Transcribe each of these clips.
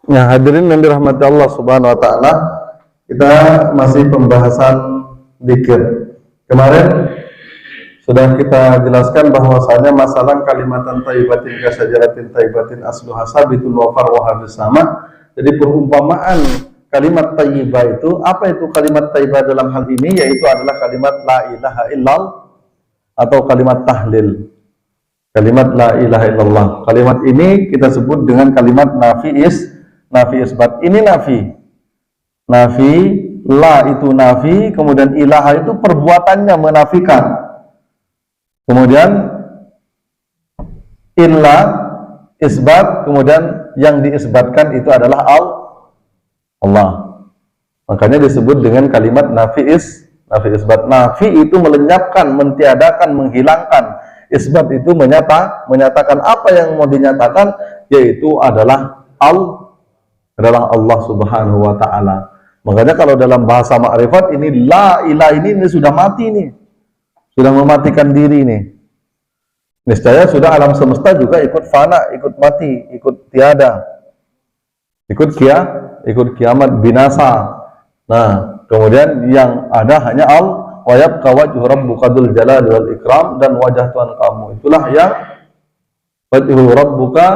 Ya, hadirin yang dirahmati Allah Subhanahu wa taala, kita masih pembahasan dzikir. Kemarin sudah kita jelaskan bahwasanya masalah kalimatan thayyibatin kasajaratin thayyibatin asluha sabitun wa far'uha bis-sama. Jadi perumpamaan kalimat thayyibah itu, apa itu kalimat thayyibah dalam hal ini? Yaitu adalah kalimat la ilaha illallah atau kalimat tahlil. Kalimat la ilaha illallah. Kalimat ini kita sebut dengan kalimat nafi isbat. Ini nafi, la itu nafi, kemudian ilaha itu perbuatannya menafikan. Kemudian illa isbat, kemudian yang diisbatkan itu adalah Allah. Makanya disebut dengan kalimat nafi isbat. Nafi itu melenyapkan, mentiadakan, menghilangkan. Isbat itu menyatakan apa yang mau dinyatakan, yaitu adalah Allah Subhanahu wa taala. Makanya kalau dalam bahasa ma'rifat ini la ilaha ini sudah mati nih. Sudah mematikan diri nih. Niscaya sudah alam semesta juga ikut fana, ikut mati, ikut tiada. Ikut kiamat, binasa. Nah, kemudian yang ada hanya wa yabqa wajhu rabbuka dzul jalali wal ikram, dan wajah Tuhan kamu itulah yang wajhu rabbuka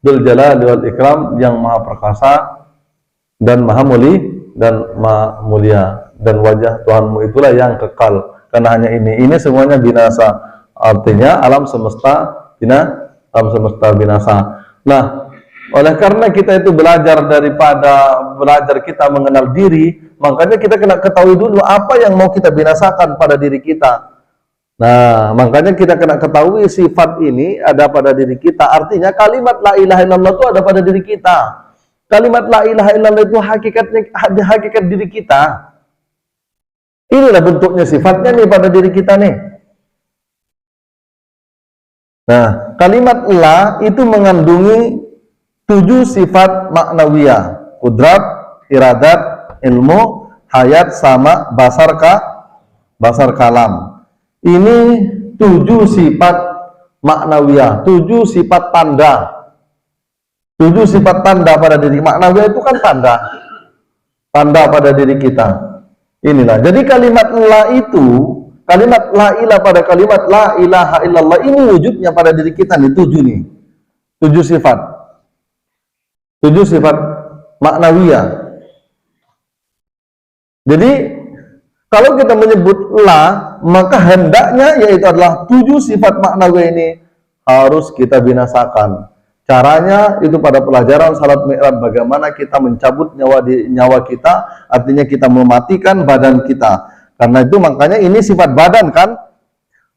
dzul jalali wal ikram, yang maha perkasa dan maha mulia, dan wajah Tuhanmu itulah yang kekal. Karena hanya ini semuanya binasa, artinya alam semesta binasa. Nah, oleh karena kita itu belajar kita mengenal diri, makanya kita kena ketahui dulu apa yang mau kita binasakan pada diri kita. Nah, makanya kita kena ketahui sifat ini ada pada diri kita. Artinya kalimat la ilaha illallah itu ada pada diri kita. Kalimat la ilaha illallah itu hakikat diri kita. Inilah bentuknya, sifatnya nih pada diri kita nih. Nah, kalimat la itu mengandungi 7 sifat maknawiyah: kudrat, iradat, ilmu, hayat, sama, basar kalam. Ini 7 sifat maknawiyah, 7 sifat tanda. 7 sifat tanda pada diri. Maknawiyah itu kan tanda pada diri kita. Inilah. Jadi kalimat la itu, kalimat la ilah pada kalimat la ilaha illallah ini wujudnya pada diri kita nih, 7 nih. 7 sifat. 7 sifat maknawiyah. Jadi kalau kita menyebut la, maka hendaknya yaitu adalah 7 sifat maknawiyah ini harus kita binasakan. Caranya itu pada pelajaran salat mi'raj, bagaimana kita mencabut nyawa kita, artinya kita mematikan badan kita. Karena itu makanya ini sifat badan kan?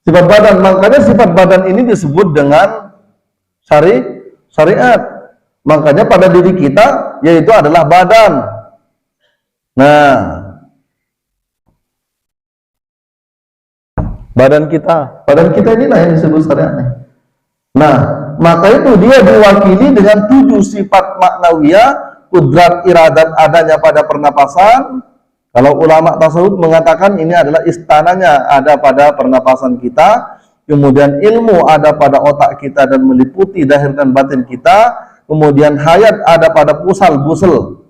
Sifat badan, makanya sifat badan ini disebut dengan syariat. Makanya pada diri kita yaitu adalah badan. Nah, badan kita inilah yang disebut syariat. Nah, maka itu dia diwakili dengan 7 sifat maknawiyah, kudrat, iradat adanya pada pernapasan. Kalau ulama tasawuf mengatakan ini adalah istananya ada pada pernapasan kita. Kemudian ilmu ada pada otak kita dan meliputi zahir dan batin kita. Kemudian hayat ada pada pusal busel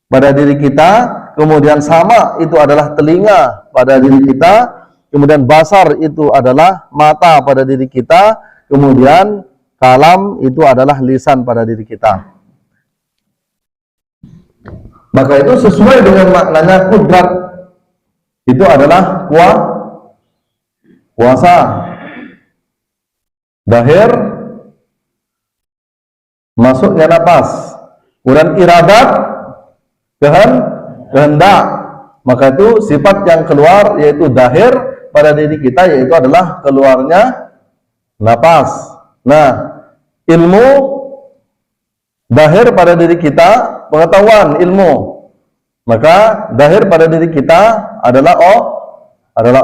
pada diri kita. Kemudian sama itu adalah telinga pada diri kita. Kemudian basar itu adalah mata pada diri kita. Kemudian kalam itu adalah lisan pada diri kita. Maka itu sesuai dengan maknanya kudrat. Itu adalah kuasa. Dahir, masuknya napas. Kemudian iradat, kehendak. Maka itu sifat yang keluar yaitu dahir pada diri kita, yaitu adalah keluarnya napas. Nah, ilmu dahir pada diri kita, pengetahuan ilmu. Maka dahir pada diri kita adalah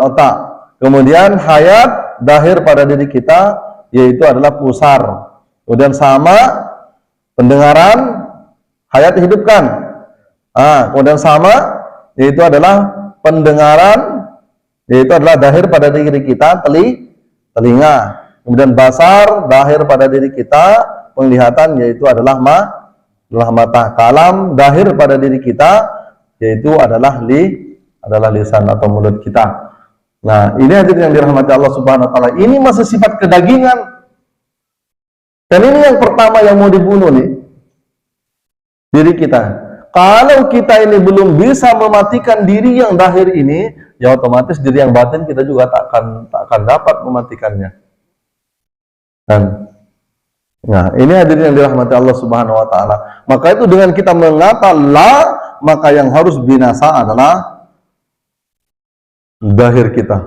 otak. Kemudian hayat dahir pada diri kita yaitu adalah pusar. Kemudian sama pendengaran, hayat hidupkan. Kemudian sama yaitu adalah pendengaran, yaitu adalah dahir pada diri kita, telinga. Kemudian basar, dahir pada diri kita, penglihatan, yaitu adalah adalah mata. Kalam dahir pada diri kita yaitu adalah lisan atau mulut kita. Nah, ini hadirin yang dirahmati Allah Subhanahu wa taala. Ini masih sifat kedagingan. Dan ini yang pertama yang mau dibunuh nih. Diri kita. Kalau kita ini belum bisa mematikan diri yang dahir ini, ya otomatis diri yang batin kita juga tak akan dapat mematikannya. Dan nah, ini hadirin yang dirahmati Allah Subhanahu wa taala. Maka itu dengan kita mengata la, maka yang harus binasa adalah dahir kita.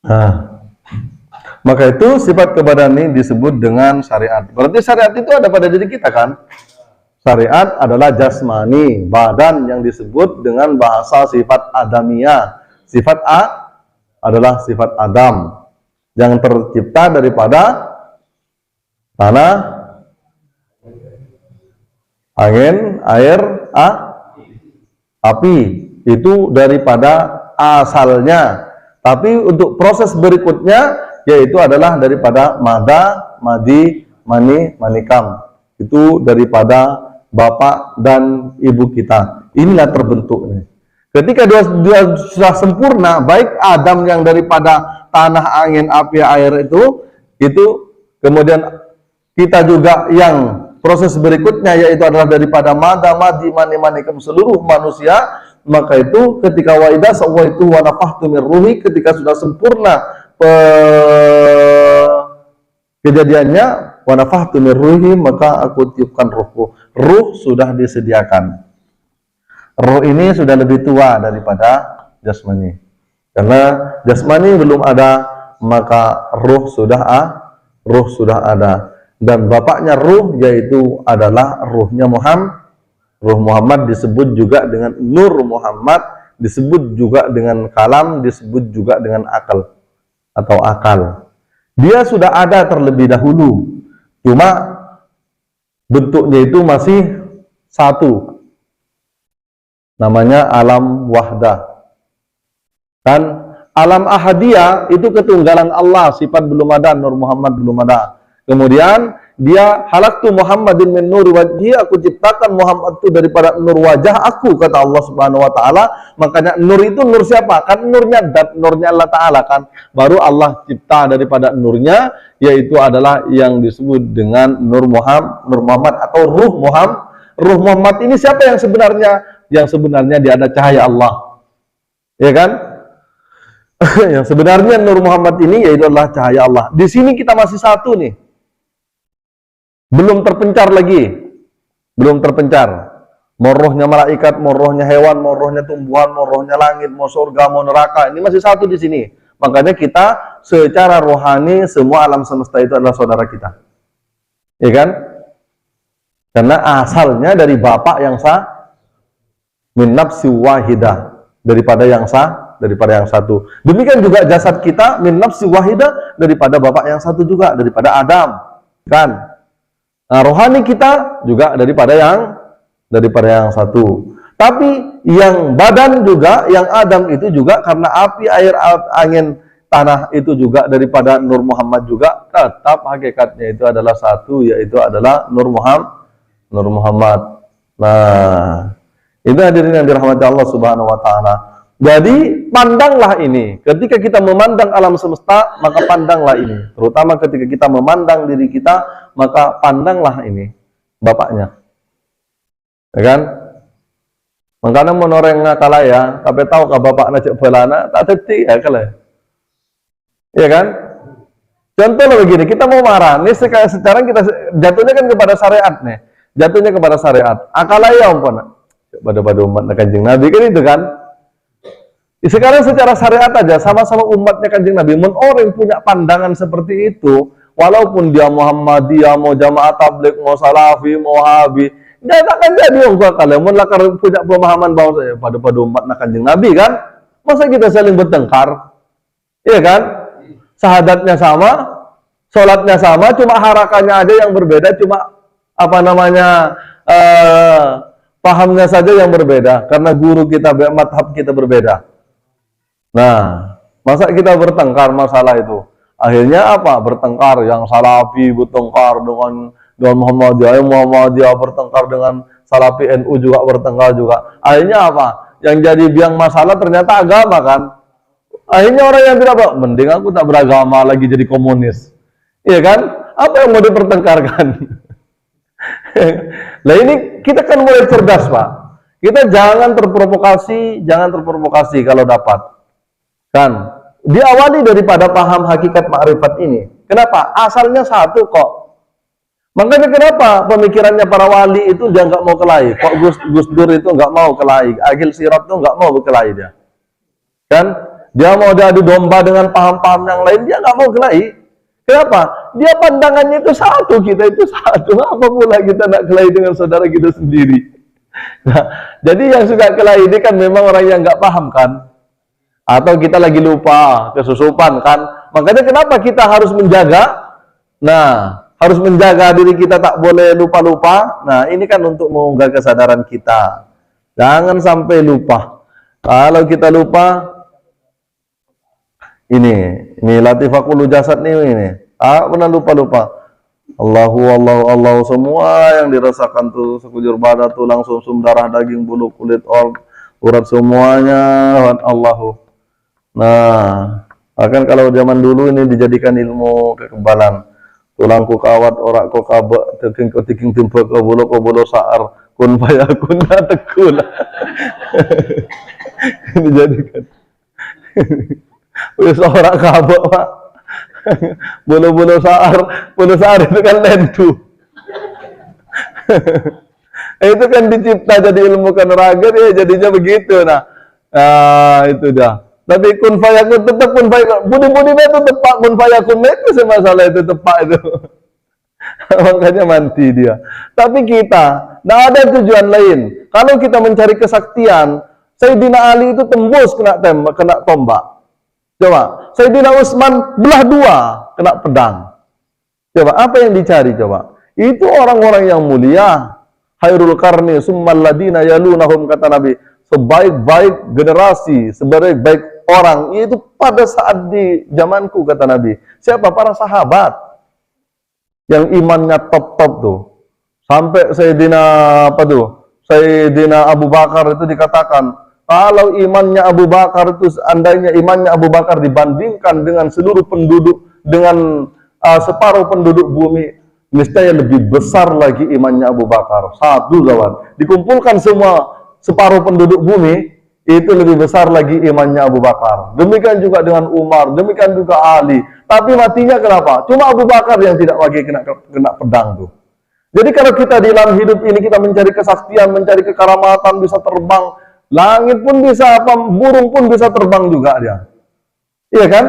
Nah, maka itu sifat kebadan ini disebut dengan syariat. Berarti syariat itu ada pada diri kita kan? Syariat adalah jasmani, badan yang disebut dengan bahasa sifat adamiyah. Sifat A adalah sifat Adam yang tercipta daripada tanah, angin, air, api. Itu daripada asalnya. Tapi untuk proses berikutnya yaitu adalah daripada mada, madi, mani, manikam. Itu daripada bapak dan ibu kita. Inilah terbentuknya. Ketika dia sudah sempurna, baik Adam yang daripada tanah, angin, api, air itu kemudian kita juga yang proses berikutnya yaitu adalah daripada mada, madi, mani, manikam seluruh manusia. Maka itu ketika waidah sawaitu wa nafakhtu min ruhi, ketika sudah sempurna kejadiannya wa nafakhtu min ruhi, maka aku tiupkan ruhku. Ruh sudah disediakan. Ruh ini sudah lebih tua daripada jasmani. Karena jasmani belum ada, maka ruh sudah ada. Dan bapaknya ruh yaitu adalah ruhnya Muhammad. Ruh Muhammad disebut juga dengan Nur Muhammad, disebut juga dengan kalam, disebut juga dengan akal atau akal. Dia sudah ada terlebih dahulu, cuma bentuknya itu masih satu, namanya alam wahdah. Dan alam ahadiyah itu ketunggalan Allah, sifat belum ada, Nur Muhammad belum ada. Kemudian dia halaktu Muhammadin min nur wajhi, aku ciptakan Muhammad itu daripada nur wajah aku, kata Allah Subhanahu wa taala. Makanya nur itu nur siapa? Kan nurnya dat, nurnya Allah taala kan. Baru Allah cipta daripada nurnya, yaitu adalah yang disebut dengan Nur Muhammad atau Ruh Muhammad. Ruh Muhammad ini siapa yang sebenarnya? Yang sebenarnya dia ada cahaya Allah. Ya kan? Yang sebenarnya Nur Muhammad ini yaitu adalah cahaya Allah. Di sini kita masih satu nih. Belum terpencar lagi. Belum terpencar. Mau rohnya malaikat, mau rohnya hewan, mau rohnya tumbuhan, mau rohnya langit, mau surga, mau neraka. Ini masih satu di sini. Makanya kita secara rohani semua alam semesta itu adalah saudara kita. Ya kan? Karena asalnya dari Bapa yang sah, min nafsi wahidah, daripada yang sah, daripada yang satu. Demikian juga jasad kita min nafsi wahidah, daripada Bapa yang satu juga, daripada Adam. Kan? Nah, rohani kita juga daripada yang satu. Tapi yang badan juga, yang Adam itu juga karena api, air, angin, tanah itu juga daripada Nur Muhammad juga, tetap hakikatnya itu adalah satu, yaitu adalah Nur Muhammad. Nah, itu hadirin yang dirahmati Allah Subhanahu wa taala. Jadi pandanglah ini. Ketika kita memandang alam semesta, maka pandanglah ini. Terutama ketika kita memandang diri kita, maka pandanglah ini bapaknya. Ya kan? Makanya menoreng ngakalaya, tapi tahu ke bapaknya cek belana, tak teti ya kala. Iya kan? Contohnya begini, kita mau marah, nih sekarang kita jatuhnya kan kepada syariat nih. Jatuhnya kepada syariat. Akalaya umpana. Pada umat Kanjeng Nabi kan itu kan. Sekarang secara syariat aja, sama-sama umatnya Kanjeng Nabi, orang punya pandangan seperti itu, walaupun dia Muhammadiyah, mau jamaah tabligh, mau salafi, mau wahabi, dia takkan jadi orang kalian, mau punya pemahaman bahwa pada umat Kanjeng Nabi kan, masa kita saling bertengkar, iya kan? Syahadatnya sama, sholatnya sama, cuma harakannya aja yang berbeda, cuma pahamnya saja yang berbeda, karena guru kita, madhab kita berbeda. Nah, masa kita bertengkar masalah itu? Akhirnya apa? Bertengkar, yang salafi bertengkar dengan dengan Muhammadiyah, Muhammadiyah bertengkar dengan Salafi, NU juga bertengkar juga. Akhirnya apa? Yang jadi biang masalah ternyata agama kan. Akhirnya orang yang tidak apa, mending aku tak beragama lagi jadi komunis. Iya kan? Apa yang mau dipertengkarkan? Nah ini kita kan mulai cerdas Pak. Kita jangan terprovokasi kalau dapat. Kan? Diawali daripada paham hakikat ma'rifat ini. Kenapa? Asalnya satu kok. Makanya kenapa pemikirannya para wali itu dia nggak mau kelahi. Kok Gus Dur itu nggak mau kelahi. Agil Sirat itu nggak mau berkelahi dia. Kan? Dia mau diadu domba dengan paham-paham yang lain, dia nggak mau kelahi. Kenapa? Dia pandangannya itu satu, kita itu satu. Apa pula kita nak kelahi dengan saudara kita sendiri? Nah, jadi yang suka kelahi ini kan memang orang yang nggak paham kan? Atau kita lagi lupa, kesusupan kan? Makanya kenapa kita harus menjaga? Nah, harus menjaga diri kita tak boleh lupa-lupa. Nah, ini kan untuk mengunggah kesadaran kita. Jangan sampai lupa. Kalau kita lupa, ini latifakul jasad nih ini. Pernah lupa-lupa. Allahu semua yang dirasakan tuh sekujur badan, tulang, sumsum, darah, daging, bulu, kulit, urat semuanya Allahu. Nah, akan kalau zaman dulu ini dijadikan ilmu kekebalan. Tulangku kawat, orakku kabak, tiking timpa ke bulu saar, kun fayakun tekul. Dijadikan. Wis orak kabak Pak. Bulu saar itu kan lendu. Itu kan dicipta jadi ilmu kanuragan ya jadinya begitu. Nah, itu dah. Tapi kun fayakun tetap kun fayakun. Budi-budinya itu tepat kun fayakun itu masalah itu tepat itu. Makanya mati dia. Tapi kita tidak ada tujuan lain. Kalau kita mencari kesaktian, Sayyidina Ali itu tembus kena tombak. Coba, Sayyidina Utsman belah dua kena pedang. Coba, apa yang dicari coba? Itu orang-orang yang mulia. Khairul qarni summal ladina yalunahum kata Nabi. Sebaik-baik generasi, sebaik-baik orang itu pada saat di zamanku kata Nabi. Siapa? Para sahabat yang imannya top-top tuh. Sampai Sayyidina Abu Bakar itu dikatakan, kalau imannya Abu Bakar itu seandainya imannya Abu Bakar dibandingkan dengan seluruh penduduk, dengan separuh penduduk bumi, niscaya lebih besar lagi imannya Abu Bakar. Satu kawan, dikumpulkan semua separuh penduduk bumi, itu lebih besar lagi imannya Abu Bakar. Demikian juga dengan Umar, demikian juga Ali. Tapi matinya kenapa? Cuma Abu Bakar yang tidak lagi kena pedang tuh. Jadi kalau kita di dalam hidup ini kita mencari kesaktian, mencari kekaramatan, bisa terbang, langit pun bisa, burung pun bisa terbang juga dia. Iya kan?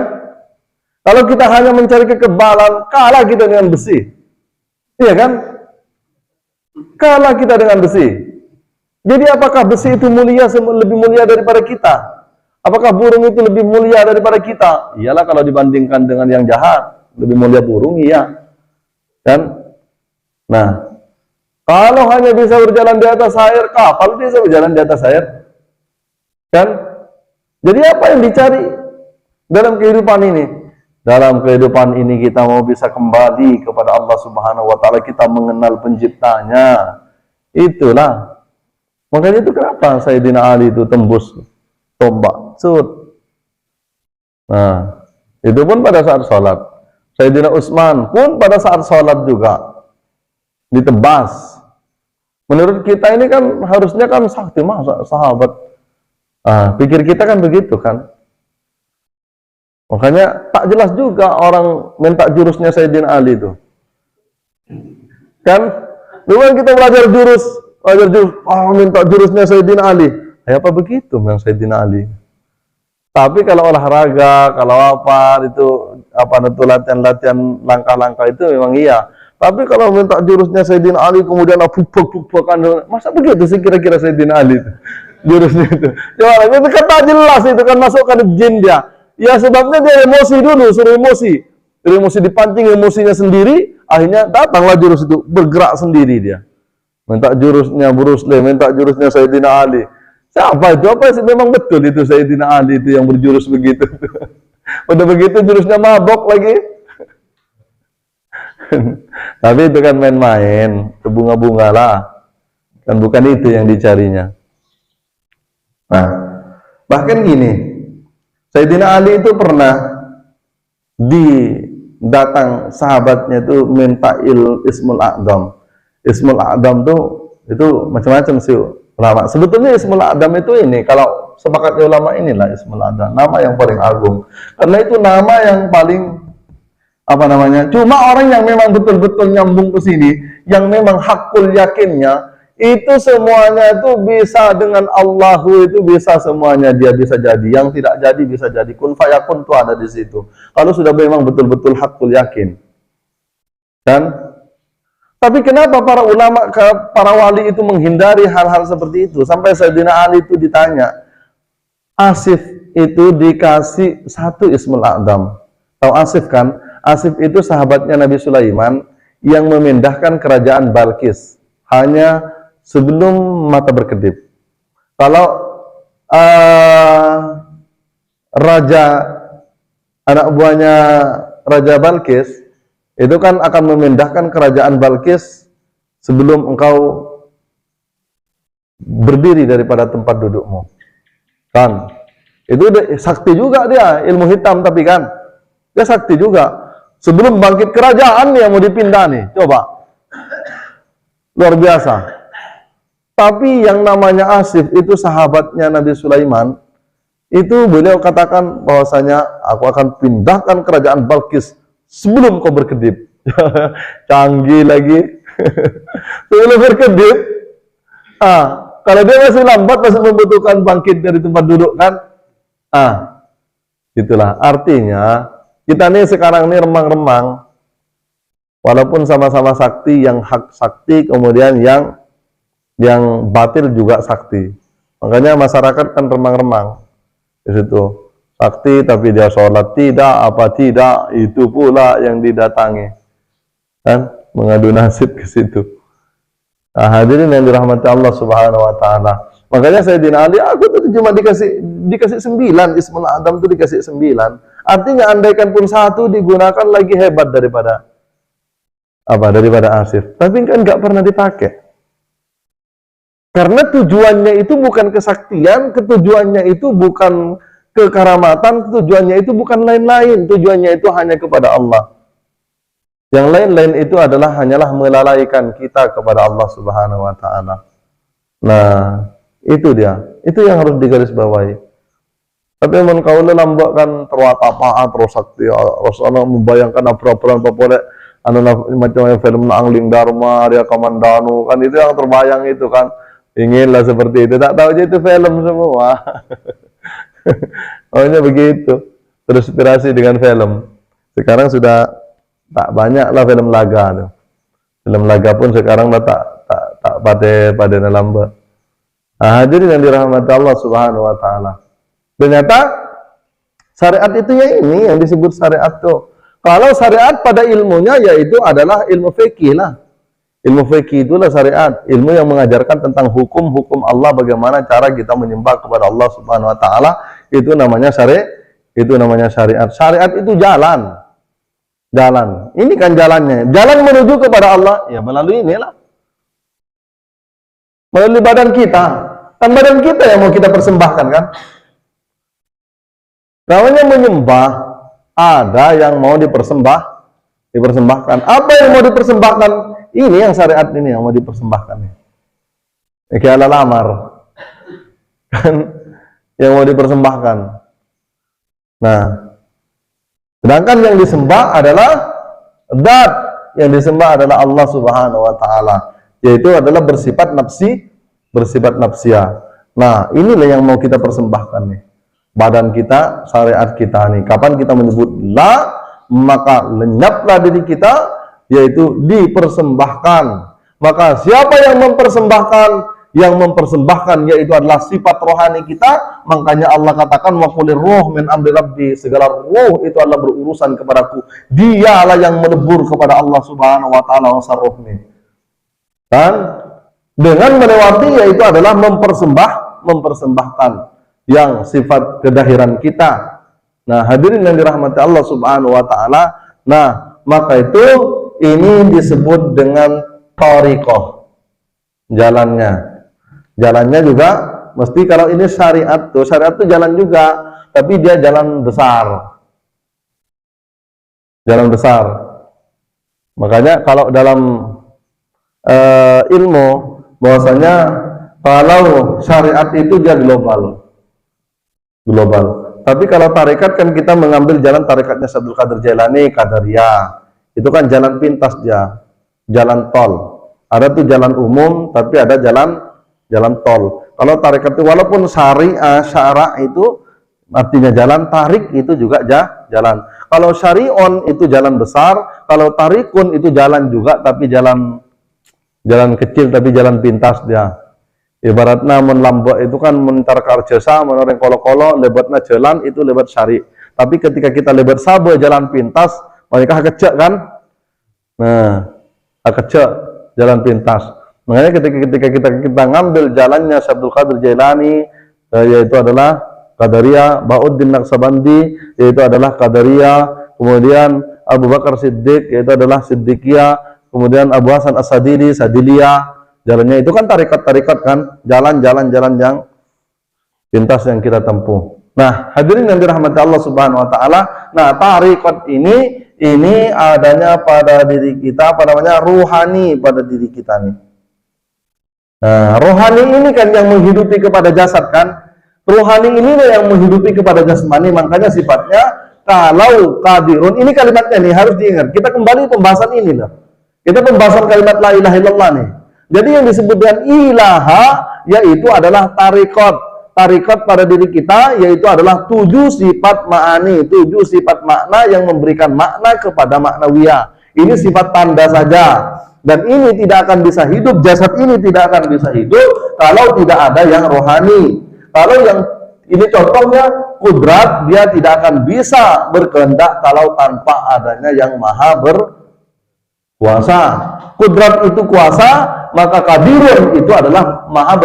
Kalau kita hanya mencari kekebalan, kalah kita dengan besi. Iya kan? Kalah kita dengan besi. Jadi apakah besi itu lebih mulia daripada kita? Apakah burung itu lebih mulia daripada kita? Iyalah kalau dibandingkan dengan yang jahat, lebih mulia burung, iya. Kan? Nah, kalau hanya bisa berjalan di atas air, kapal bisa berjalan di atas air. Kan? Jadi apa yang dicari dalam kehidupan ini? Dalam kehidupan ini kita mau bisa kembali kepada Allah Subhanahu wa taala, kita mengenal penciptanya. Itulah. Makanya itu kenapa Sayyidina Ali itu tembus tombak. Nah, itu pun pada saat sholat. Sayyidina Utsman pun pada saat sholat juga ditebas. Menurut kita ini kan harusnya kan sakti masa sahabat. Pikir kita kan begitu kan. Makanya tak jelas juga orang minta jurusnya Sayyidina Ali itu. Kan? Dulu kita belajar jurus, minta jurusnya Sayyidina Ali. Apa begitu memang Sayyidina Ali? Tapi kalau olahraga, kalau apa itu latihan-latihan langkah-langkah itu memang iya. Tapi kalau minta jurusnya Sayyidina Ali kemudian buk-bukan, masa begitu sih kira-kira Sayyidina Ali itu? Jurusnya itu. Coba itu kan tak jelas, itu kan masukkan jin dia. Ya sebabnya dia emosi dulu, suruh emosi. Emosi dipancing emosinya sendiri, akhirnya datanglah jurus itu, bergerak sendiri dia. Minta jurusnya Bruce Lee, minta jurusnya Sayyidina Ali. Siapa itu? Apa sih memang betul itu Sayyidina Ali itu yang berjurus begitu? Udah begitu jurusnya mabok lagi. Tapi itu kan main-main, bunga-bunga lah. Kan bukan itu yang dicarinya. Nah, bahkan gini, Sayyidina Ali itu pernah datang sahabatnya itu minta Ismul A'dam. Ismul A'dam tuh itu macam-macam sih ulama. Sebetulnya Ismul A'dam itu ini, kalau sepakat ulama inilah Ismul A'dam, nama yang paling agung. Karena itu nama yang paling apa namanya? Cuma orang yang memang betul-betul nyambung ke sini, yang memang hakul yakinnya, itu semuanya itu bisa dengan Allahu, itu bisa semuanya, dia bisa jadi. Yang tidak jadi bisa jadi. Kun fayakun itu ada di situ. Kalau sudah memang betul-betul hakul yakin. Kan? Tapi kenapa para ulama, para wali itu menghindari hal-hal seperti itu? Sampai Sayyidina Ali itu ditanya, Asif itu dikasih satu Ismul A'dam. Tahu Asif kan? Asif itu sahabatnya Nabi Sulaiman yang memindahkan kerajaan Balkis hanya sebelum mata berkedip. Kalau raja, anak buahnya Raja Balkis itu kan akan memindahkan kerajaan Balkis sebelum engkau berdiri daripada tempat dudukmu. Kan? Itu sakti juga dia, ilmu hitam tapi kan. Dia sakti juga. Sebelum bangkit kerajaan yang mau dipindah nih, coba. Luar biasa. Tapi yang namanya Asif itu sahabatnya Nabi Sulaiman, itu beliau katakan bahwasanya aku akan pindahkan kerajaan Balkis sebelum kau berkedip. Canggih lagi. Sebelum berkedip. Kalau dia masih lambat, masih membutuhkan bangkit dari tempat duduk kan? Itulah artinya kita nih sekarang ini remang-remang, walaupun sama-sama sakti, yang hak sakti, kemudian yang batil juga sakti. Makanya masyarakat kan remang-remang di situ. Sakti tapi dia sholat tidak, apa tidak, itu pula yang didatangi. Kan mengadu nasib ke situ. Nah, hadirin yang dirahmati Allah Subhanahu wa taala. Makanya Sayyidina Ali, aku tuh cuma dikasih 9, Ismul A'dam itu dikasih 9. Artinya andaikan pun satu digunakan lagi hebat daripada Asif. Tapi kan nggak pernah dipakai. Karena tujuannya itu bukan kesaktian, tujuannya itu bukan kekaramatan, tujuannya itu bukan lain-lain, tujuannya itu hanya kepada Allah. Yang lain-lain itu adalah hanyalah melalaikan kita kepada Allah Subhanahu wa taala. Nah, itu dia. Itu yang harus digarisbawahi. Tapi mun kaula lambak terwatapaan terus sakti, Rasulullah membayangkan apa-apa boleh macam film Angling Dharma, Arya Kamandanu, kan itu yang terbayang itu kan. Inginlah seperti itu. Tak tahu aja itu film semua. Pokoknya begitu. Terinspirasi dengan film. Sekarang sudah tak banyak lah film laga tuh. Film laga pun sekarang dah tak pada lamba. Hadirin yang dirahmati Allah Subhanahu wa taala. Ternyata syariat itu ya ini yang disebut syariat tuh. Kalau syariat pada ilmunya yaitu adalah ilmu fikih lah. Ilmu fikih itulah syariat, ilmu yang mengajarkan tentang hukum-hukum Allah, bagaimana cara kita menyembah kepada Allah Subhanahu wa taala, itu namanya syariat, itu namanya syariat. Syariat itu jalan. Jalan. Ini kan jalannya. Jalan menuju kepada Allah ya melalui inilah. Melalui badan kita. Kan badan kita yang mau kita persembahkan kan? Namanya menyembah, ada yang mau dipersembahkan. Apa yang mau dipersembahkan? Ini yang syariat ini yang mau dipersembahkan. Ini kayak lamar. Kan yang mau dipersembahkan. Nah, sedangkan yang disembah adalah zat, yang disembah adalah Allah Subhanahu wa taala, yaitu adalah bersifat nafsiyah. Nah, inilah yang mau kita persembahkan nih. Badan kita, syariat kita nih. Kapan kita menyebut la, maka lenyaplah diri kita, yaitu dipersembahkan. Maka siapa yang mempersembahkan? Yang mempersembahkan yaitu adalah sifat rohani kita. Makanya Allah katakan wa qulir ruh min amri rabbi, segala ruh itu adalah berurusan kepadaku. Dialah yang menebur kepada Allah Subhanahu wa taala wasarruhni. Dan dengan melewati yaitu adalah mempersembahkan yang sifat kedahiran kita. Nah, hadirin yang dirahmati Allah Subhanahu wa taala, nah, maka itu ini disebut dengan thariqah. Jalannya juga mesti, kalau ini syariat tuh jalan juga, tapi dia jalan besar. Makanya kalau dalam ilmu bahwasanya kalau syariat itu dia global. Tapi kalau tarekat kan kita mengambil jalan tarekatnya Abdul Qadir Jailani, Qadariyah. Itu kan jalan pintas dia, jalan tol. Ada tuh jalan umum, tapi ada jalan tol. Kalau tarekat itu walaupun syara itu artinya jalan, tarik itu juga jalan. Kalau syari'on itu jalan besar, kalau tarikun itu jalan juga, tapi jalan kecil, tapi jalan pintas dia. Ibaratnya mun lambok itu kan mentar karjasa, menoreng kolo-kolo, lebatnya jalan itu lebat syari. Tapi ketika kita lebat sabe jalan pintas, mereka kecek kan? Nah, kecek jalan pintas. Makanya ketika kita ngambil jalannya Abdul Qadir Jailani, yaitu adalah Qadariyah, Bauddin Naqsabandi, yaitu adalah Qadariyah, kemudian Abu Bakar Siddiq, yaitu adalah Siddiqiyah, kemudian Abu Hasan As-Sadili, Sadiliyah. Jalannya itu kan tarikat-tarikat kan, jalan-jalan yang pintas yang kita tempuh. Nah, hadirin yang dirahmati Allah Subhanahu wa taala, nah tarikat ini adanya pada diri kita, namanya ruhani pada diri kita nih. Nah, rohani ini kan yang menghidupi kepada jasad kan? Rohani ini yang menghidupi kepada jasmani, makanya sifatnya kalau qadirun. Ini kalimatnya nih harus diingat. Kita kembali pembahasan ini loh. Kita pembahasan kalimat la ilaha illallah nih. Jadi yang disebut dengan ilaha yaitu adalah tarikat pada diri kita, yaitu adalah 7 sifat ma'ani, 7 sifat makna yang memberikan makna kepada maknawiyah. Ini sifat tanda saja, dan ini tidak akan bisa hidup, jasad ini tidak akan bisa hidup kalau tidak ada yang rohani. Kalau yang ini contohnya kudrat, dia tidak akan bisa berkehendak kalau tanpa adanya yang maha berkuasa. Kudrat itu kuasa, maka kadirun itu adalah maha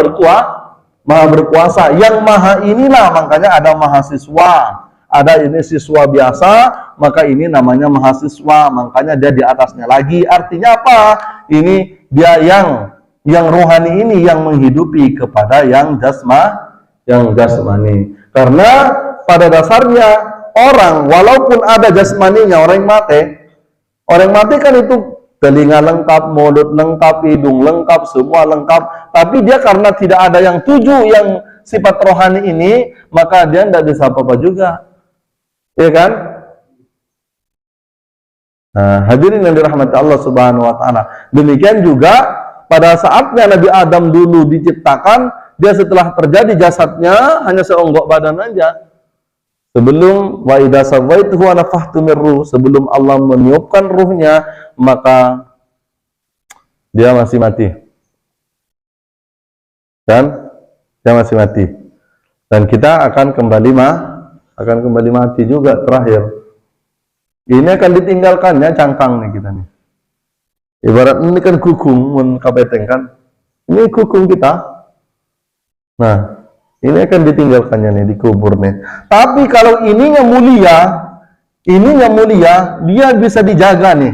berkuasa. Yang maha inilah, makanya ada mahasiswa, ada ini siswa biasa, maka ini namanya mahasiswa, makanya dia di atasnya lagi. Artinya apa? Ini dia yang rohani ini yang menghidupi kepada yang jasmani. Karena pada dasarnya orang walaupun ada jasmaninya, orang mati kan itu telinga lengkap, mulut lengkap, hidung lengkap, semua lengkap. Tapi dia karena tidak ada yang 7 yang sifat rohani ini, maka dia tidak bisa apa-apa juga. Ya kan? Nah, hadirin yang dirahmati Allah Subhanahu wa taala. Demikian juga pada saatnya Nabi Adam dulu diciptakan, dia setelah terjadi jasadnya hanya seonggok badan aja. Sebelum wa idza sawaituhu wa nafakhtu min ruh, sebelum Allah meniupkan ruhnya, maka dia masih mati. Kan? Dia masih mati. Dan kita akan kembali mati juga terakhir. Ini akan ditinggalkannya cangkang nih kita nih. Ibarat ini kan gugung mun kapeteng kan. Ini gugung kita. Nah, ini akan ditinggalkannya nih, dikubur nih. Tapi kalau ininya mulia, dia bisa dijaga nih.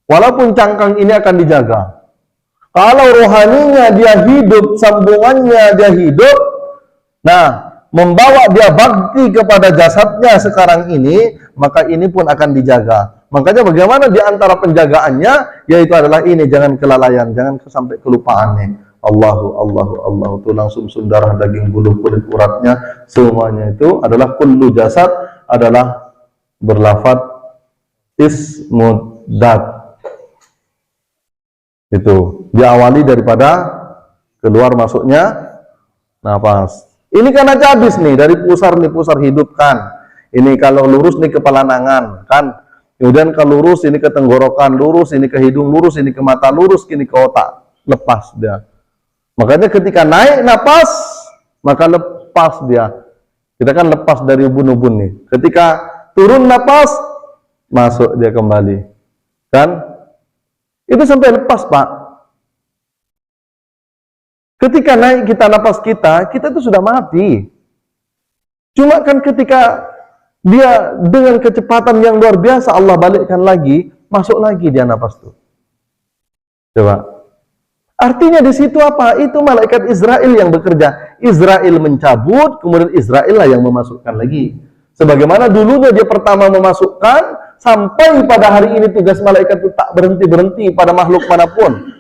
Walaupun cangkang ini akan dijaga. Kalau rohaninya dia hidup, sambungannya dia hidup, nah, membawa dia bakti kepada jasadnya sekarang ini, maka ini pun akan dijaga. Makanya bagaimana di antara penjagaannya, yaitu adalah ini, jangan kelalaian, jangan sampai kelupaan nih. Allahu, tulang sumsum, darah, daging, buluh, kulit, uratnya, semuanya itu adalah kullu jasad, adalah berlafaz ismudat. Itu diawali daripada keluar masuknya nafas. Ini kan aja habis nih, dari pusar hidup kan. Ini kalau lurus nih kepala nangan kan. Kemudian kalau lurus ini ke tenggorokan, lurus ini ke hidung, lurus ini ke mata, lurus ini ke otak. Lepas dia. Makanya ketika naik napas, maka lepas dia. Kita kan lepas dari ubun-ubun nih. Ketika turun napas, masuk dia kembali. Kan? Itu sampai lepas, Pak. Ketika naik kita napas kita itu sudah mati. Cuma kan ketika dia dengan kecepatan yang luar biasa Allah balikkan lagi, masuk lagi dia napas tuh. Coba. Artinya di situ apa? Itu malaikat Israel yang bekerja. Israel mencabut, kemudian Israel lah yang memasukkan lagi. Sebagaimana dulunya dia pertama memasukkan, sampai pada hari ini tugas malaikat itu tak berhenti-berhenti pada makhluk manapun.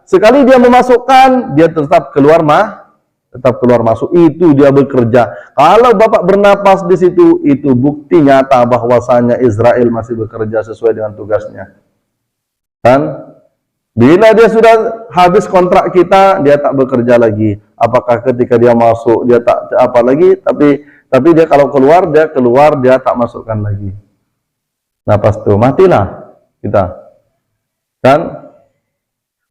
Sekali dia memasukkan, dia tetap keluar masuk. Itu dia bekerja. Kalau Bapak bernapas di situ, itu bukti nyata bahwasanya Israel masih bekerja sesuai dengan tugasnya. Kan? Bila dia sudah habis kontrak kita, dia tak bekerja lagi. Apakah ketika dia masuk dia tak apa lagi? Tapi dia kalau keluar, dia tak masukkan lagi. Napas tuh matilah kita. Kan?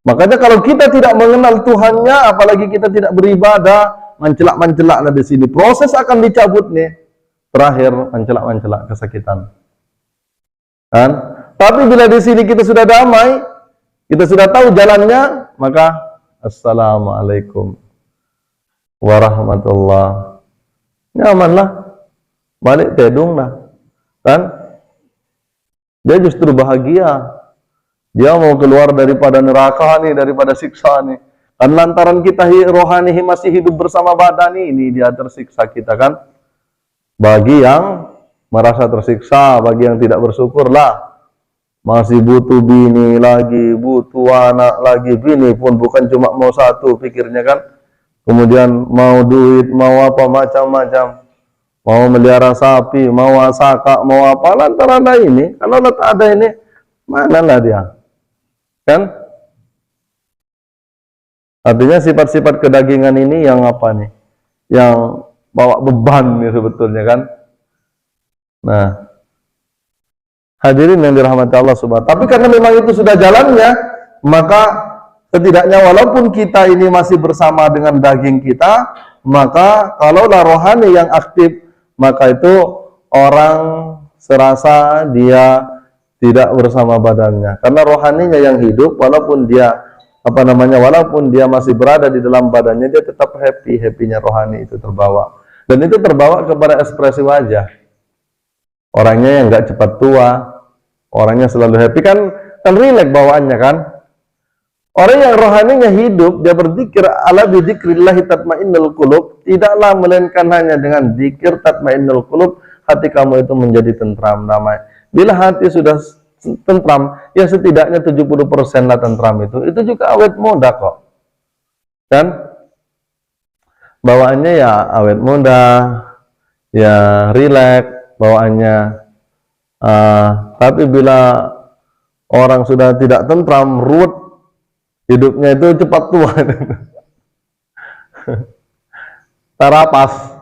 Makanya kalau kita tidak mengenal Tuhannya, apalagi kita tidak beribadah, mencelak-mencelaklah di sini. Proses akan dicabut nih. Terakhir mencelak-mencelak kesakitan. Kan? Tapi bila di sini kita sudah damai, kita sudah tahu jalannya, maka assalamualaikum warahmatullah. Nyamanlah. Balik tedung lah. Kan? Dia justru bahagia. Dia mau keluar daripada neraka nih, daripada siksa nih. Dan lantaran kita rohani masih hidup bersama badan ini, dia tersiksa kita kan. Bagi yang merasa tersiksa, bagi yang tidak bersyukur lah. Masih butuh bini lagi, butuh anak lagi. Bini pun bukan cuma mau satu pikirnya kan. Kemudian mau duit, mau apa macam-macam. Mau melihara sapi, mau asaka, mau apa. Lantaran ada ini, kalau tak ada ini, manalah dia. Kan? Artinya sifat-sifat kedagingan ini yang apa nih? Yang bawa beban nih sebetulnya kan? Nah, hadirin yang dirahmati Allah Subhanahu. Tapi karena memang itu sudah jalannya, maka setidaknya walaupun kita ini masih bersama dengan daging kita, maka kalaulah rohani yang aktif, maka itu orang serasa dia tidak bersama badannya, karena rohaninya yang hidup, walaupun dia walaupun dia masih berada di dalam badannya, dia tetap happy-nya rohani itu terbawa, dan itu terbawa kepada ekspresi wajah. Orangnya yang nggak cepat tua, orangnya selalu happy kan rileks bawaannya kan. Orang yang rohaninya hidup, dia berzikir, ala bidzikrillah tatmainnul qulub, tidaklah melainkan hanya dengan zikir tatmainnul qulub, hati kamu itu menjadi tentram, damai. Bila hati sudah tentram, ya setidaknya 70% lah tentram itu juga awet muda kok. Kan? Bawaannya ya awet muda, ya rileks bawaannya. Tapi bila orang sudah tidak tentram, ruwet, hidupnya itu cepat tua. Tarapas.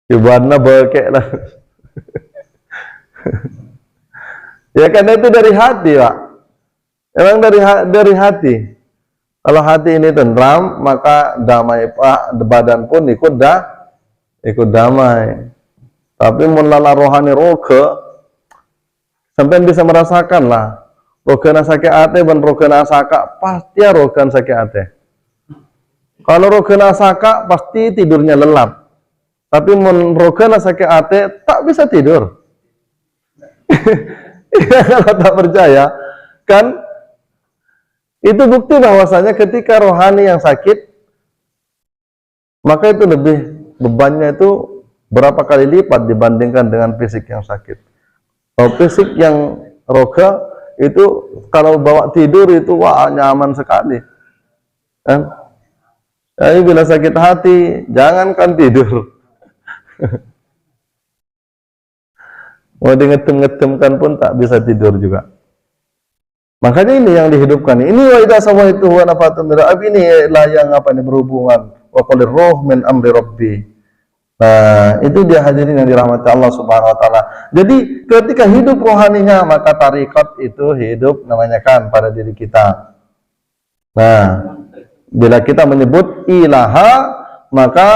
Ibaratnya bekek lah. Ya karena itu dari hati, Pak. Emang dari hati. Kalau hati ini tentram, maka damai Pak, badan pun ikut damai. Tapi mulala rohani roga, sampai bisa merasakan lah. Rogana sakit ate dan rogana asaka, pasti rogan sakit ate. Kalau rogana asaka, pasti tidurnya lelap. Tapi rogana sakit ate, tak bisa tidur. Kalau tak percaya, kan itu bukti bahwasanya ketika rohani yang sakit, maka itu lebih bebannya itu berapa kali lipat dibandingkan dengan fisik yang sakit. Kalau fisik yang roga itu kalau bawa tidur itu wah nyaman sekali, kan? Jadi bila sakit hati, jangankan tidur. Mau ngetem-ngetemkan pun tak bisa tidur juga. Makanya ini yang dihidupkan. Ini wa idza sawaitu wa nafatun min rabbi, ini lah yang apa ini berhubungan wa qalir ruh min amri rabbi. Nah, itu dia hadirin yang dirahmati Allah Subhanahu wa taala. Jadi ketika hidup rohaninya, maka tarekat itu hidup namanya kan pada diri kita. Nah, bila kita menyebut ilaha, maka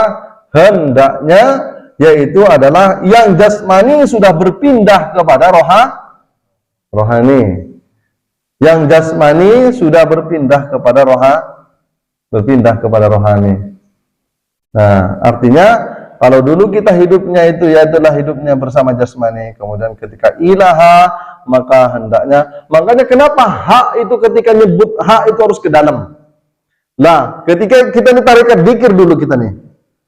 hendaknya yaitu adalah yang jasmani sudah berpindah kepada rohani. Yang jasmani sudah berpindah kepada rohani. Nah, artinya kalau dulu kita hidupnya itu ya adalah hidupnya bersama jasmani, kemudian ketika ilaha, maka hendaknya, makanya kenapa hak itu ketika nyebut hak itu harus ke dalam. Nah, ketika kita nih tarikat dzikir dulu kita nih.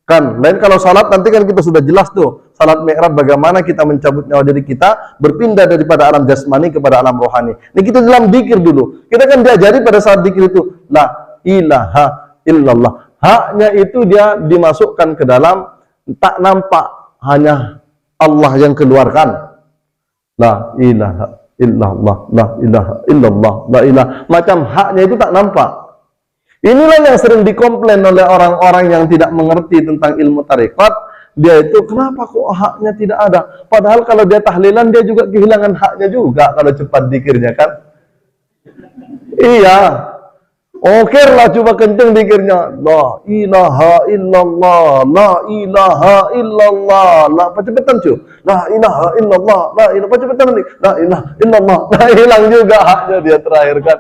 Kan, lain kalau salat nanti kan kita sudah jelas tuh. Salat mi'raj bagaimana kita mencabut nyawa diri kita, berpindah daripada alam jasmani kepada alam rohani. Ini kita dalam dzikir dulu. Kita kan diajari pada saat dzikir itu, la ilaha illallah. Haknya itu dia dimasukkan ke dalam, tak nampak, hanya Allah yang keluarkan. La ilaha illallah, la ilaha illallah, la ilaha. Macam haknya itu tak nampak. Inilah yang sering dikomplain oleh orang-orang yang tidak mengerti tentang ilmu tarekat. Dia itu, kenapa kok haknya tidak ada? Padahal kalau dia tahlilan, dia juga kehilangan haknya juga kalau cepat dikirnya kan. Iya. Oke lah, coba kenceng dikirnya. La ilaha illallah, la ilaha illallah. La, cepetan cuy. La ilaha illallah, la ilaha, cepetan nih. La ilaha illallah. Nah, hilang juga haknya dia terakhir kan.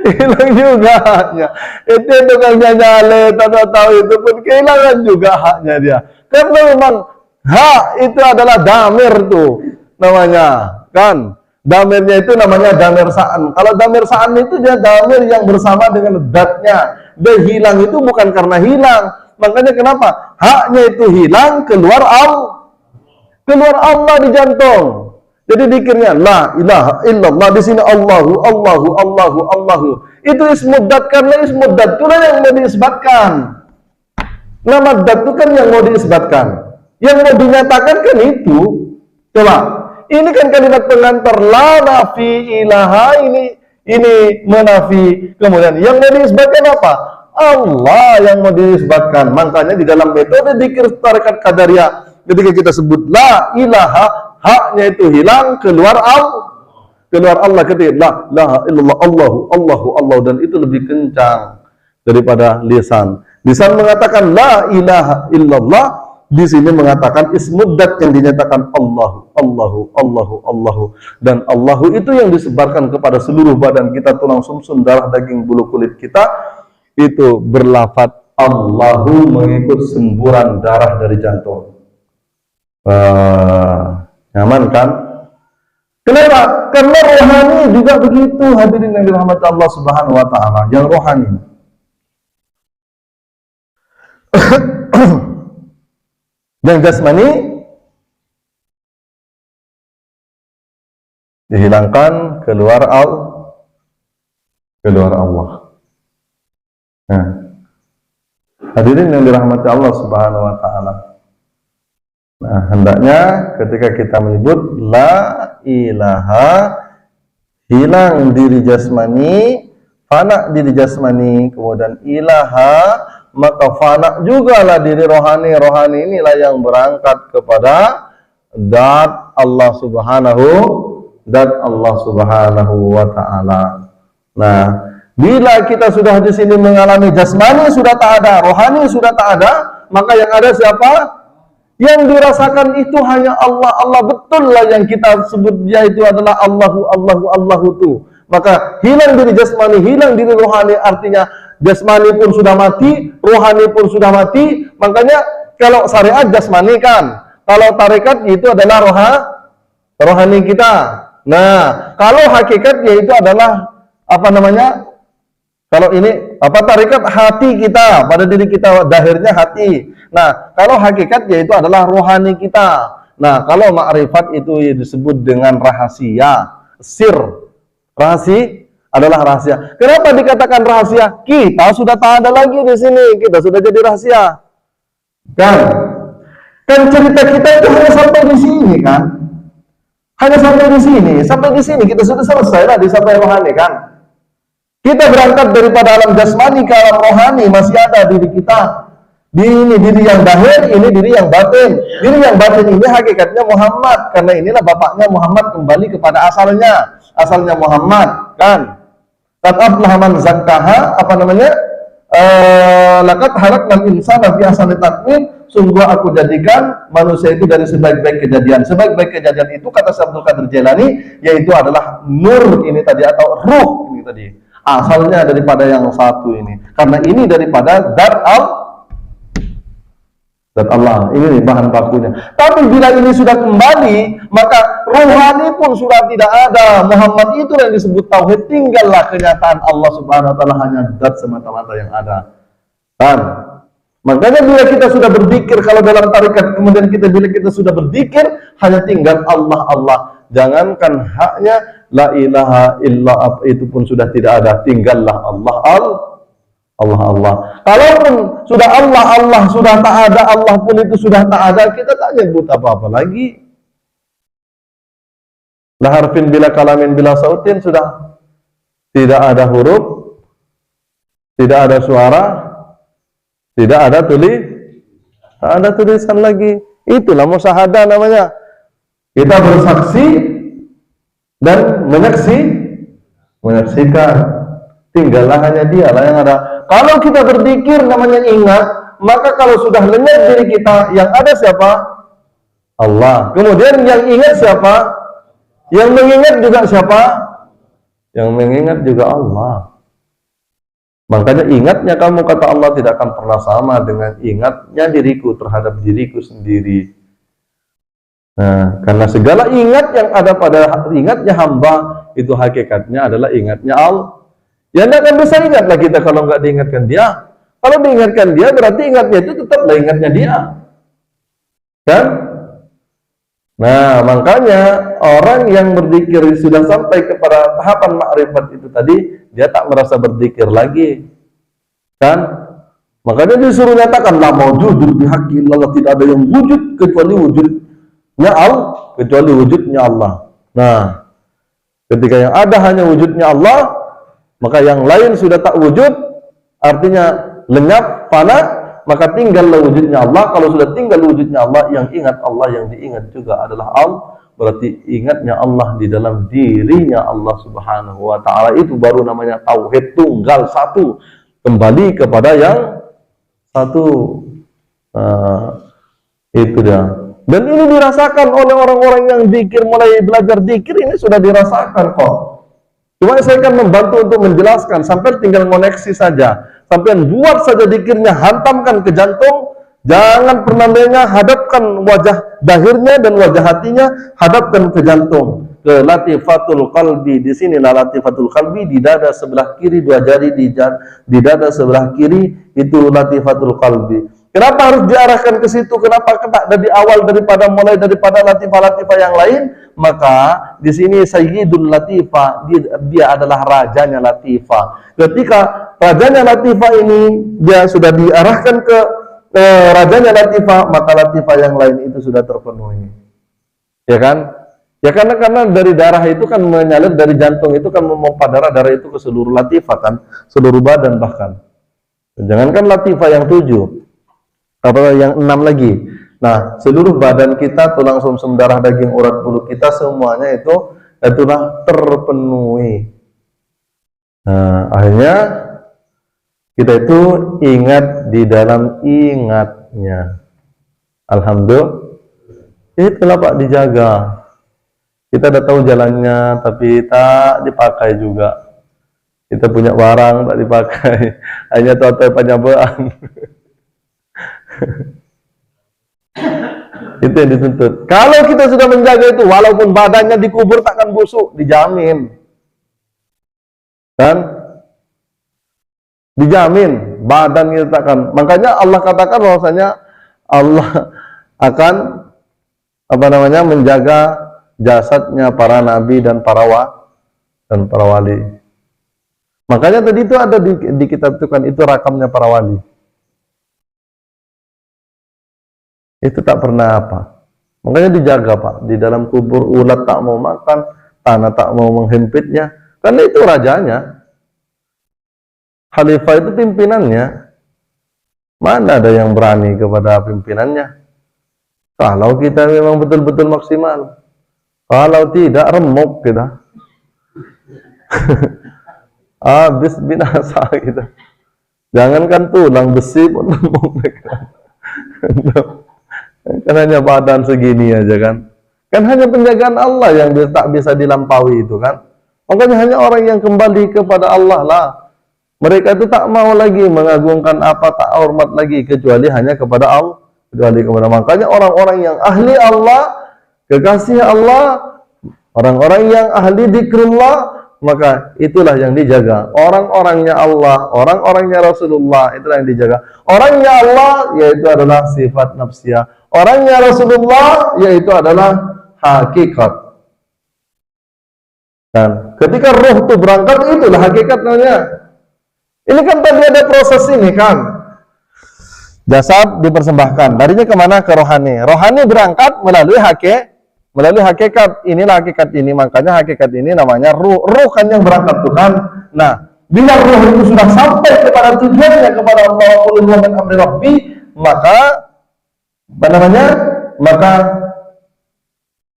Hilang juga haknya. Itu tukangnya nyale, tahu itu pun kehilangan juga haknya dia. Karena memang hak itu adalah damir tuh namanya, kan? Damirnya itu namanya damir sa'an. Kalau damir sa'an itu dia damir yang bersama dengan datnya. Dia hilang itu bukan karena hilang. Makanya kenapa? Haknya itu hilang keluar Allah di jantung. Jadi dikirnya la ilaha illallah, di sini Allahu Allahu Allahu Allahu. Itu ismuddat, karena ismuddat itulah yang mau diisbatkan. Nama dat itu kan yang mau diisbatkan. Yang mau dinyatakan kan itu. Coba, ini kan kalimat pengantar la nafi ilaha, ini menafi. Kemudian yang mau diisbatkan apa? Allah yang mau diisbatkan. Makanya di dalam metode dzikir tarekat Qadariyah, ketika kita sebut la ilaha, haknya itu hilang, keluar Allah ketika la ilaha illallah Allahu Allahu Allah, dan itu lebih kencang daripada lisan. Lisan mengatakan la ilaha illallah, di sini mengatakan ismuddat yang dinyatakan Allahu Allahu Allahu Allahu, dan Allahu itu yang disebarkan kepada seluruh badan kita, tulang sumsum, darah, daging, bulu kulit kita, itu berlafaz Allahu mengikut semburan darah dari jantung. Nyaman kan? Kenapa? Karena rohani juga begitu, hadirin yang dirahmati Allah Subhanahu wa taala, yang rohani. Yang jasmani dihilangkan, keluar Allah. Nah, hadirin yang dirahmati Allah Subhanahu wa taala. Nah, hendaknya ketika kita menyebut la ilaha, hilang diri jasmani, fana diri jasmani, kemudian ilaha, maka fana jugalah diri rohani. Rohani inilah yang berangkat kepada dat Allah Subhanahu wa ta'ala. Nah, bila kita sudah di sini mengalami jasmani sudah tak ada, rohani sudah tak ada, maka yang ada siapa? Yang dirasakan itu hanya Allah. Allah betul lah yang kita sebut dia itu adalah Allahu Allahu Allahu itu. Maka hilang diri jasmani, hilang diri rohani, artinya jasmani pun sudah mati, rohani pun sudah mati. Makanya kalau syariat jasmani kan, kalau tarekat itu adalah rohani kita. Nah, kalau hakikat yaitu adalah apa namanya? Kalau ini apa tarekat hati kita, pada diri kita, dahirnya hati. Nah, kalau hakikat yaitu adalah rohani kita. Nah, kalau ma'rifat itu disebut dengan rahasia, sir. Rahasia adalah rahasia. Kenapa dikatakan rahasia? Kita sudah tak ada lagi di sini, kita sudah jadi rahasia. Kan cerita kita itu hanya sampai di sini kan? Hanya sampai di sini kita sudah selesai lah sampai rohani kan? Kita berangkat daripada alam jasmani ke alam rohani, masih ada diri kita. Ini diri yang dahir, ini diri yang batin. Diri yang batin ini hakikatnya Muhammad, karena inilah bapaknya Muhammad kembali kepada asalnya. Asalnya Muhammad, kan? Qad aflaha man zakkaha, apa namanya? Laqad halaqnal insana fi ahsani taqwim. Sungguh aku jadikan manusia itu dari sebaik-baik kejadian. Sebaik-baik kejadian itu kata Syekh Abdul Qadir Jailani, yaitu adalah nur ini tadi, atau ruh ini tadi. Asalnya daripada yang satu ini. Karena ini daripada dar dan Allah. Ini nih bahan bakunya. Tapi bila ini sudah kembali, maka rohani pun sudah tidak ada. Muhammad itu yang disebut tauhid, tinggallah kenyataan Allah Subhanahu wa taala hanya zat semata-mata yang ada. Kan? Makanya bila kita sudah berzikir, kalau dalam tarekat, kemudian bila kita sudah berzikir, hanya tinggal Allah, Allah. Jangankan haknya la ilaha illa, itu pun sudah tidak ada, tinggallah Allah, Allah, Allah. Kalaupun sudah Allah, Allah sudah tak ada, Allah pun itu sudah tak ada, kita tak nyebut apa-apa lagi. La harfin bila kalamin bila sautin, sudah tidak ada huruf, tidak ada suara, tidak ada tak ada tulisan lagi. Itulah musyahadah namanya. Kita bersaksi dan menyaksikan. Tinggallah hanya dialah yang ada. Kalau kita berzikir namanya ingat, maka kalau sudah lenyap diri kita, yang ada siapa? Allah. Kemudian yang ingat siapa? Yang mengingat juga siapa? Yang mengingat juga Allah. Makanya ingatnya kamu, kata Allah, tidak akan pernah sama dengan ingatnya diriku terhadap diriku sendiri. Nah, karena segala ingat yang ada pada ingatnya hamba, itu hakikatnya adalah ingatnya Allah. Ya tidak akan bisa ingatlah kita kalau nggak diingatkan dia. Kalau diingatkan dia, berarti ingatnya itu tetaplah ingatnya dia. Kan? Nah, makanya orang yang berzikir sudah sampai kepada tahapan makrifat itu tadi, dia tak merasa berzikir lagi. Kan? Makanya disuruh nyatakan la maujudun bihaqqi illallah, tidak ada yang wujud kecuali wujudnya Allah, kecuali wujudnya Allah. Nah, ketika yang ada hanya wujudnya Allah, maka yang lain sudah tak wujud, artinya lenyap, fana, maka tinggallah wujudnya Allah. Kalau sudah tinggal wujudnya Allah, yang ingat Allah, yang diingat juga adalah Allah. Berarti ingatnya Allah di dalam dirinya Allah Subhanahu wa ta'ala, itu baru namanya tauhid tunggal satu, kembali kepada yang satu. Itu dia. Dan ini dirasakan oleh orang-orang yang zikir, mulai belajar zikir ini sudah dirasakan kok. Cuma saya akan membantu untuk menjelaskan, sampai tinggal koneksi saja. Sampai buat saja zikirnya, hantamkan ke jantung, jangan pernah hadapkan wajah dahirnya dan wajah hatinya, hadapkan ke jantung, ke latifatul qalbi. Di sinilah latifatul qalbi, di dada sebelah kiri, dua jari di dada sebelah kiri, itu latifatul qalbi. Kenapa harus diarahkan ke situ? Kenapa tak dari awal, mulai daripada latifah-latifah yang lain? Maka di sini Sayyidul Latifah, dia adalah rajanya latifah. Ketika rajanya latifah ini dia sudah diarahkan ke rajanya latifah, maka latifah yang lain itu sudah terpenuhi. Ya kan? Ya karena dari darah itu kan mengalir dari jantung, itu kan memompa darah itu ke seluruh latifah kan, seluruh badan bahkan. Jangankan latifah yang 7, atau yang 6 lagi. Nah, seluruh badan kita, tulang sumsum, darah, daging, urat, bulu kita, semuanya itulah terpenuhi. Nah, akhirnya kita itu ingat di dalam ingatnya. Alhamdulillah. Itulah Pak, dijaga. Kita udah tahu jalannya, tapi tak dipakai juga. Kita punya barang tak dipakai, hanya tahu-tahu penyabaan. Itu yang dituntut. Kalau kita sudah menjaga itu, walaupun badannya dikubur takkan busuk, dijamin. Kan? Dijamin badan kita takkan. Makanya Allah katakan bahwasanya Allah akan menjaga jasadnya para nabi dan para wali. Makanya tadi itu ada di kitab itu kan, itu rakamnya para wali. Itu tak pernah apa. Makanya dijaga Pak. Di dalam kubur ulat tak mau makan, tanah tak mau menghempitnya. Karena itu rajanya. Khalifah itu pimpinannya. Mana ada yang berani kepada pimpinannya? Kalau kita memang betul-betul maksimal. Kalau tidak, remuk kita. Habis binasa kita. Jangankan tulang, besi pun remuk. Kan hanya badan segini aja kan. Kan hanya penjagaan Allah yang tak bisa dilampaui itu kan. Makanya hanya orang yang kembali kepada Allah lah. Mereka itu tak mau lagi mengagungkan apa, tak hormat lagi kecuali hanya kepada kecuali kepada. Makanya orang-orang yang ahli Allah, kekasih Allah, orang-orang yang ahli dzikrullah, maka itulah yang dijaga. Orang-orangnya Allah, orang-orangnya Rasulullah, itulah yang dijaga. Orangnya Allah yaitu adalah sifat nafsiyah. Orangnya Rasulullah yaitu adalah hakikat. Dan ketika roh itu berangkat, itulah hakikat namanya. Ini kan tadi ada proses ini kan. Jasad dipersembahkan. Darinya kemana? Ke rohani. Rohani berangkat melalui hakikat. Inilah hakikat ini. Makanya hakikat ini namanya ruh. Ruh kan yang berangkat tuh kan. Nah, bila ruh itu sudah sampai kepada tujuannya, kepada Allah min amri rabbi, maka apa namanya? Maka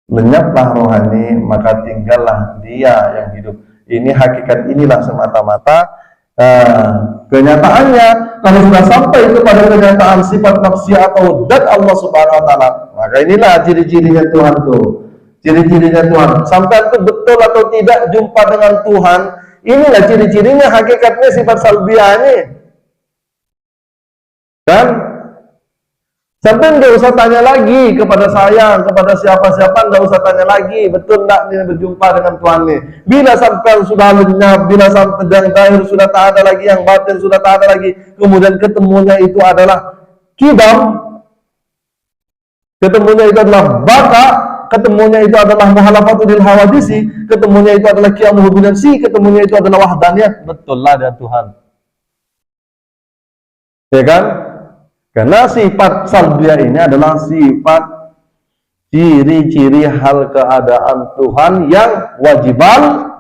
lenyaplah rohani, maka tinggallah dia yang hidup. Ini hakikat, inilah semata-mata kenyataannya. Kalau sudah sampai kepada kenyataan sifat nafsi atau zat Allah Subhanahu wa taala, maka inilah ciri-cirinya Tuhan tuh. Ciri-cirinya Tuhan. Sampai itu betul atau tidak jumpa dengan Tuhan, inilah ciri-cirinya, hakikatnya sifat salbiah ini. Kan? Sampai nggak usah tanya lagi kepada saya, kepada siapa-siapa, nggak usah tanya lagi, betul nggak nih berjumpa dengan Tuhan nih. Bila sampai sudah lenyap, bila sampai yang zahir sudah tak ada lagi, yang batin sudah tak ada lagi, kemudian ketemunya itu adalah kidam, ketemunya itu adalah baka, ketemunya itu adalah muhalafatul hawadisi, ketemunya itu adalah qiyamul binafsi, ketemunya itu adalah wahdaniyah, betul lah dia Tuhan. Ya kan? Karena sifat salbiah ini adalah sifat ciri-ciri hal keadaan Tuhan yang wajibal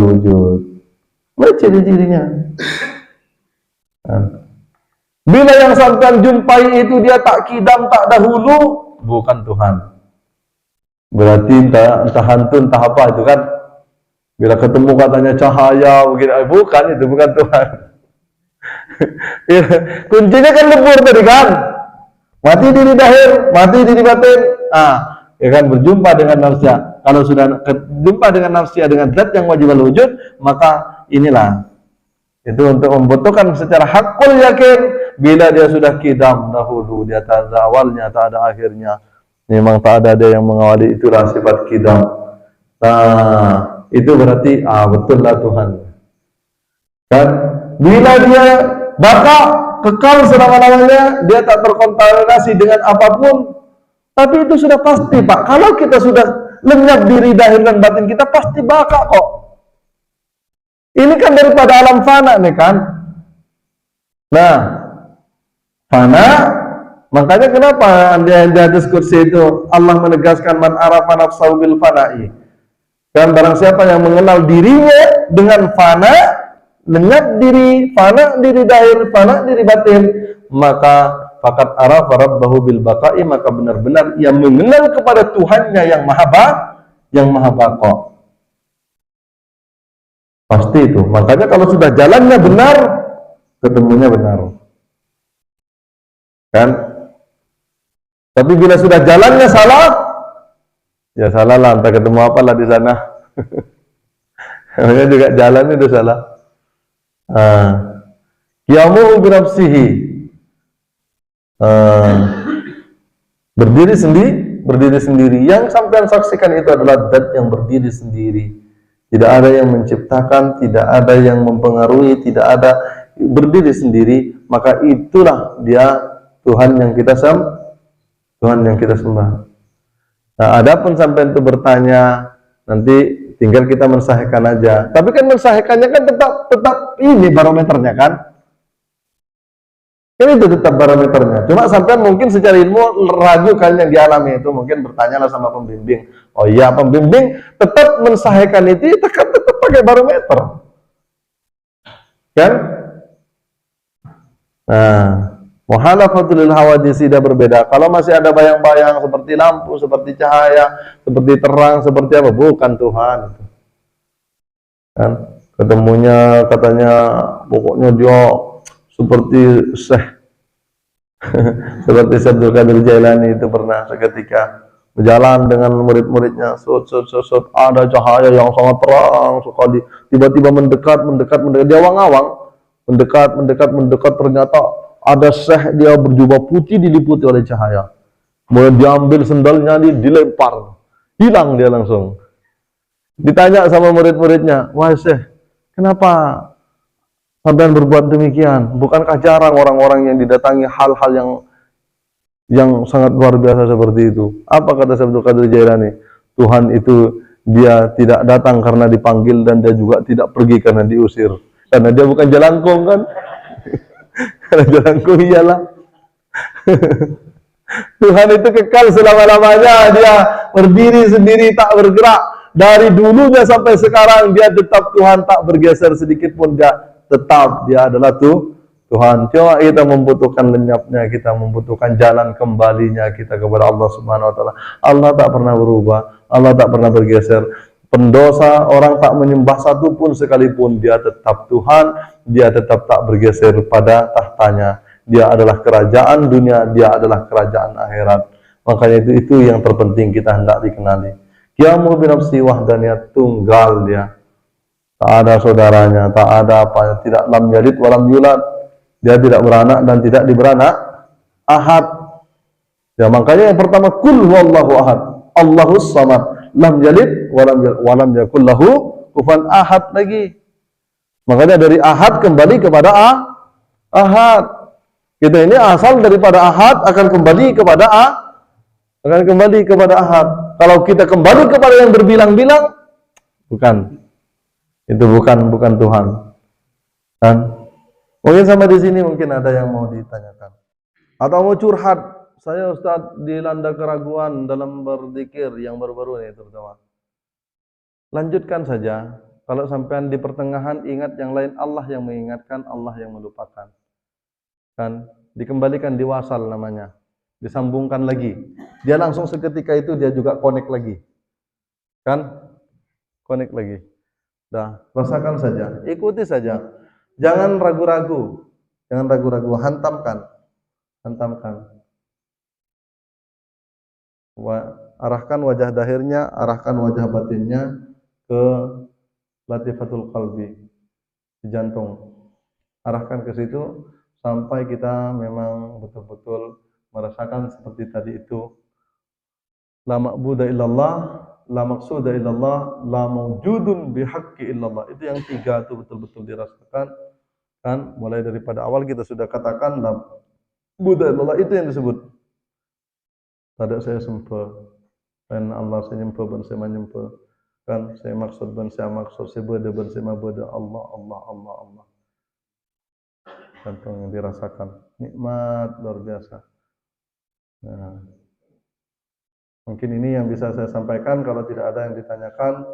wujud. Apa ciri-cirinya? Bila yang sampai jumpai itu dia tak kidam, tak dahulu, bukan Tuhan. Berarti entah hantu, entah apa itu kan. Bila ketemu katanya cahaya, bukan, itu bukan Tuhan. Kuncinya kan lebur tadi kan, mati diri dahir, mati diri batin. Ya kan, berjumpa dengan nafsiyah. Kalau sudah berjumpa dengan nafsiyah, dengan zat yang wajib wujud, maka inilah itu untuk membutuhkan secara hakul yakin. Bila dia sudah kidam dahulu, dia tak ada awalnya, tak ada akhirnya, memang tak ada dia yang mengawali, itulah sifat kidam. Nah, itu berarti betul lah Tuhan. Kan? Bila dia baka kekal selama-lamanya, dia tak terkontaminasi dengan apapun. Tapi itu sudah pasti, Pak. Kalau kita sudah lenyap diri dahir dan batin, kita pasti baka kok. Ini kan daripada alam fana nih kan. Nah, fana, makanya kenapa di hadis kursi itu Allah menegaskan man arafa nafsahu bil fana'i. Dan barang siapa yang mengenal dirinya dengan fana, lenyap diri, fana diri dahir, fana diri batin, maka faqad arafa rabbahu bil baqa'i, maka benar-benar ia mengenal kepada Tuhannya yang maha baqa. Pasti itu. Makanya kalau sudah jalannya benar, ketemunya benar. Kan? Tapi bila sudah jalannya salah, ya salah lah, entah ketemu apalah di sana. Namanya juga jalannya itu salah. Qiyamuhu binafsihi, berdiri sendiri. Yang sampean saksikan itu adalah zat yang berdiri sendiri. Tidak ada yang menciptakan, tidak ada yang mempengaruhi, tidak ada, berdiri sendiri. Maka itulah dia Tuhan yang kita sembah. Nah, adapun sampean itu bertanya, nanti tinggal kita mensahihkan aja. Tapi kan mensahihkannya kan tetap ini barometernya kan? Kan itu tetap barometernya. Cuma sampai mungkin secara ilmu ragu kan yang dialami itu, mungkin bertanyalah sama pembimbing. Oh iya, pembimbing tetap mensahihkan itu, tetap pakai barometer. Kan? Nah, muhalafatul hawadis tidak berbeda. Kalau masih ada bayang-bayang seperti lampu, seperti cahaya, seperti terang, seperti apa, bukan Tuhan. Kan? Ketemunya katanya pokoknya dia seperti Syekh seperti Syekh Abdul Qadir Jailani itu pernah seketika berjalan dengan murid-muridnya, ada cahaya yang sangat terang sekali, tiba-tiba mendekat, dia awang-awang, mendekat, ternyata Ada syekh dia berjubah putih diliputi oleh cahaya. Kemudian diambil sendalnya, dilempar. Hilang dia langsung. Ditanya sama murid-muridnya, wahai syekh, kenapa sampean berbuat demikian? Bukankah jarang orang-orang yang didatangi hal-hal yang sangat luar biasa seperti itu? Apa kata Syekh Abdul Qadir Jailani? Tuhan itu dia tidak datang karena dipanggil dan dia juga tidak pergi karena diusir. Karena dia bukan jelangkung kan? Karena jelangkung iyalah. Tuhan itu kekal selama-lamanya, dia berdiri sendiri tak bergerak. Dari dulunya sampai sekarang dia tetap Tuhan, tak bergeser sedikit pun, dia tetap dia adalah Tuhan. Cuma kita membutuhkan lenyapnya, kita membutuhkan jalan kembalinya kita kepada Allah Subhanahu wa taala. Allah tak pernah berubah, Allah tak pernah bergeser. Pendosa, orang tak menyembah satu pun sekalipun, dia tetap Tuhan, dia tetap tak bergeser pada tahtanya. Dia adalah kerajaan dunia, dia adalah kerajaan akhirat. Makanya itu yang terpenting kita hendak dikenali. Qiyamu binafsi wahdaniyat, tunggal dia. Tak ada saudaranya, tak ada apa, tidak lam yalid walam yulad. Dia tidak beranak dan tidak diberanak. Ahad. Ya, makanya yang pertama kul huwallahu ahad. Allahus samad. Lam yalid walam yakul lahu kufuwan ahad lagi. Makanya dari ahad kembali kepada ahad. Kita ini asal daripada ahad akan kembali kepada ahad. Kalau kita kembali kepada yang berbilang-bilang, bukan. Itu bukan Tuhan. Kan? Mungkin sampai di sini mungkin ada yang mau ditanyakan. Atau mau curhat. Saya Ustaz dilanda keraguan dalam berzikir yang baru-baru ini terutama. Lanjutkan saja. Kalau sampai di pertengahan ingat yang lain, Allah yang mengingatkan, Allah yang melupakan. Kan? Dikembalikan di wasal namanya. Disambungkan lagi. Dia langsung seketika itu dia juga connect lagi. Kan? Connect lagi. Dah, rasakan saja. Ikuti saja. Jangan ragu-ragu. Jangan ragu-ragu, hantamkan. Hantamkan. Arahkan wajah dahirnya, arahkan wajah batinnya ke latifatul qalbi, di jantung. Arahkan ke situ sampai kita memang betul-betul merasakan seperti tadi itu. La ma'budu illallah, la maqsuda illallah, la mawjudun bihaqqi illallah. Itu yang tiga itu betul-betul dirasakan. Kan mulai daripada awal kita sudah katakan la ma'budu illallah, itu yang disebut. Tidak saya sembah, dan Allah saya nyembah dan saya menyembah. Kan saya maksud dan saya maksud, saya beda dan saya beda. Allah. Jantung yang dirasakan, nikmat luar biasa. Nah, mungkin ini yang bisa saya sampaikan. Kalau tidak ada yang ditanyakan,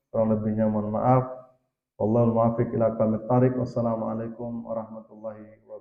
kurang lebihnya mohon maaf. Wallahul muwaffiq ila aqwamit thariq. Wassalamualaikum warahmatullahi wabarakatuh.